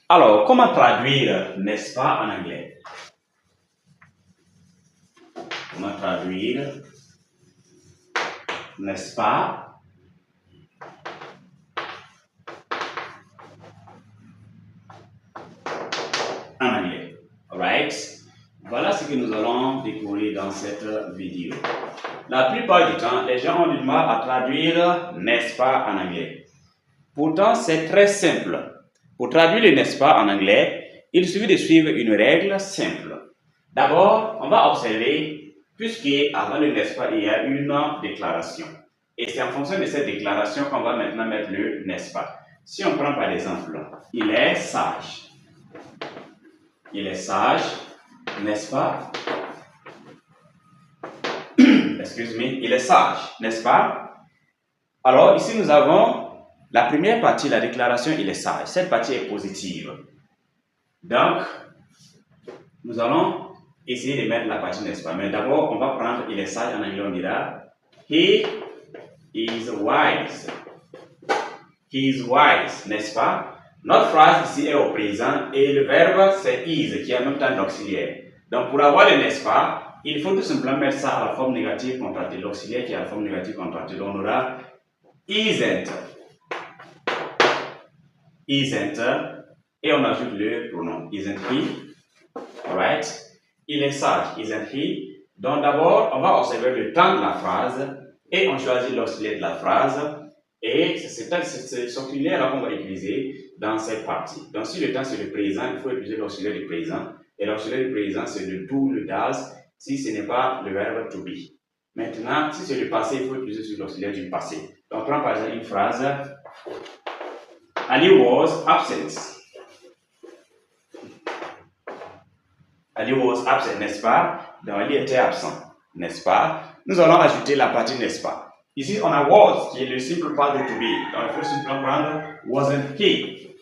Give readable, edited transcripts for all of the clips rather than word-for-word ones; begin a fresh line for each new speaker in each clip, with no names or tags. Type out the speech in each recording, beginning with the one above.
Alors, comment traduire, n'est-ce pas, en anglais? Comment traduire, n'est-ce pas, en anglais? Alright? Voilà ce que nous allons découvrir dans cette vidéo. La plupart du temps, les gens ont du mal à traduire n'est-ce pas en anglais. Pourtant, c'est très simple. Pour traduire le n'est-ce pas en anglais, il suffit de suivre une règle simple. D'abord, on va observer, puisqu'avant le n'est-ce pas, il y a une déclaration. Et c'est en fonction de cette déclaration qu'on va maintenant mettre le n'est-ce pas. Si on prend par exemple, il est sage. Il est sage, n'est-ce pas? Excuse-moi, il est sage, n'est-ce pas? Alors, ici, nous avons la première partie, la déclaration, il est sage. Cette partie est positive. Donc, nous allons essayer de mettre la partie, n'est-ce pas? Mais d'abord, on va prendre il est sage, en anglais, on dira he is wise. He is wise, n'est-ce pas? Notre phrase ici est au présent et le verbe, c'est is, qui est en même temps l'auxiliaire. Donc, pour avoir le n'est-ce pas, il faut tout simplement mettre ça à la forme négative contractée. L'auxiliaire qui est à la forme négative contractée. Donc, on aura isn't. Isn't. Et on ajoute le pronom. Isn't he? Alright? Il est sage. Isn't he? Donc, d'abord, on va observer le temps de la phrase et on choisit l'auxiliaire de la phrase. Et c'est cet auxiliaire-là qu'on va utiliser dans cette partie. Donc, si le temps c'est le présent, il faut utiliser l'auxiliaire du présent. Et l'auxiliaire du présent, c'est le do, le does, si ce n'est pas le verbe to be. Maintenant, si c'est le passé, il faut utiliser l'auxiliaire du passé. Donc, on prend par exemple une phrase. Ali was absent. Ali was absent, n'est-ce pas? Donc, Ali était absent, n'est-ce pas? Nous allons ajouter la partie n'est-ce pas. Ici, on a was, qui est le simple part de to be. Donc, il faut simplement prendre wasn't he.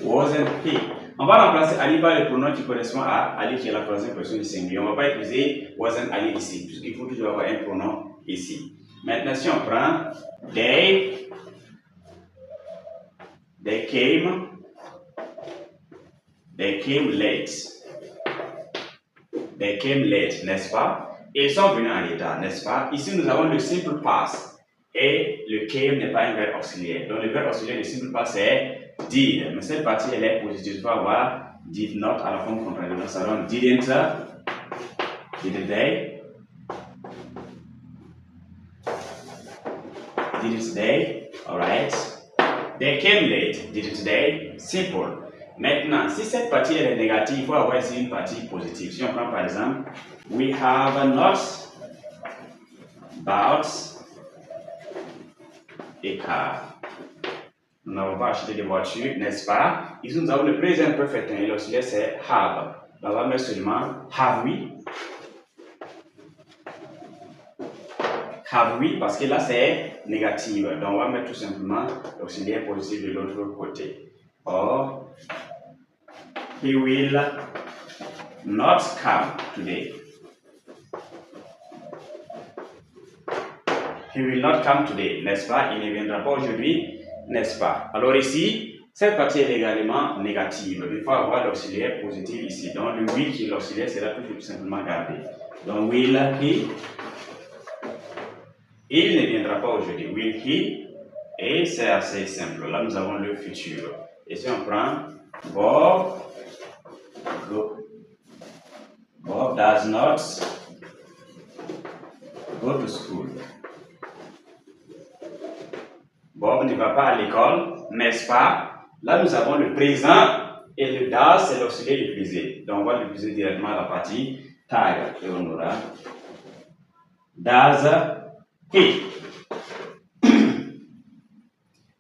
Wasn't he. On va remplacer Ali par le pronom qui correspond à Ali, qui est la troisième personne du singulier. On ne va pas utiliser wasn't Ali ici, puisqu'il faut toujours avoir un pronom ici. Maintenant, si on prend they came late. They came late, n'est-ce pas? Ils sont venus en retard, n'est-ce pas? Ici, nous avons le simple past et le came n'est pas un verbe auxiliaire. Donc, le verbe auxiliaire du simple past c'est did. Mais cette partie, elle est positive. Tu vas avoir did not à la forme contraire. Donc, ça donne didn't they? Didn't they? Alright. They came late. Didn't they? Simple. Maintenant, si cette partie elle est négative, il faut avoir ici une partie positive. Si on prend par exemple, we have not bought a car. Nous n'avons pas acheté de voiture, n'est-ce pas? Ici, nous avons le présent perfect et l'auxiliaire c'est have. On va mettre seulement have we. Have we, parce que là c'est négative. Donc, on va mettre tout simplement l'auxiliaire positif de l'autre côté. Or, he will not come today. He will not come today, n'est-ce pas? Il ne viendra pas aujourd'hui, n'est-ce pas? Alors ici, cette partie est également négative. Il faut avoir l'auxiliaire positif ici. Donc le will qui est l'auxiliaire sera tout simplement gardé. Donc will he, il ne viendra pas aujourd'hui. Will he, et c'est assez simple. Là nous avons le futur. Et si on prend Bob does not go to school. Bob ne va pas à l'école, n'est-ce pas? Là, nous avons le présent et le does, c'est l'auxiliaire utilisé. Donc, on va l'utiliser directement à la partie tag. Et on aura does he.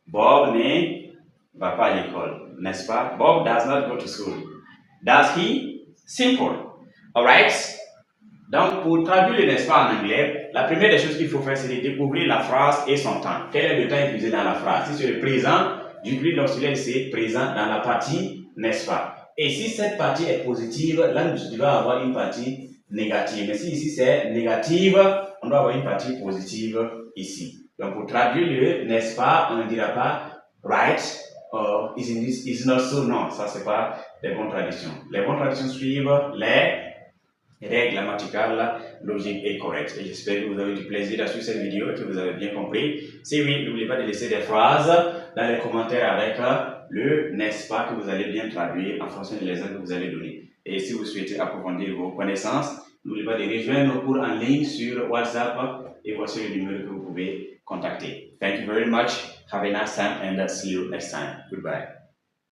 Bob ne va pas à l'école, n'est-ce pas? Bob does not go to school. Does he? Simple. Alright? Donc, pour traduire le n'est-ce pas en anglais, la première des choses qu'il faut faire, c'est de découvrir la phrase et son temps. Quel est le temps utilisé dans la phrase? Si c'est le présent, j'utilise l'auxiliaire c'est présent dans la partie n'est-ce pas? Et si cette partie est positive, là, nous devons avoir une partie négative. Mais si ici c'est négative, on doit avoir une partie positive ici. Donc, pour traduire le n'est-ce pas, on ne dira pas right, is not so. Non, ça c'est pas les bonnes traditions. Les bonnes traditions suivent les règles grammaticales, logiques et correctes. Et j'espère que vous avez du plaisir à suivre cette vidéo et que vous avez bien compris. Si oui, n'oubliez pas de laisser des phrases dans les commentaires avec le n'est-ce pas que vous allez bien traduire en fonction des exemples que vous allez donner. Et si vous souhaitez approfondir vos connaissances, n'oubliez pas de rejoindre nos cours en ligne sur WhatsApp et voici le numéro que vous pouvez contacter. Thank you very much. Have a nice time and see you next time. Goodbye.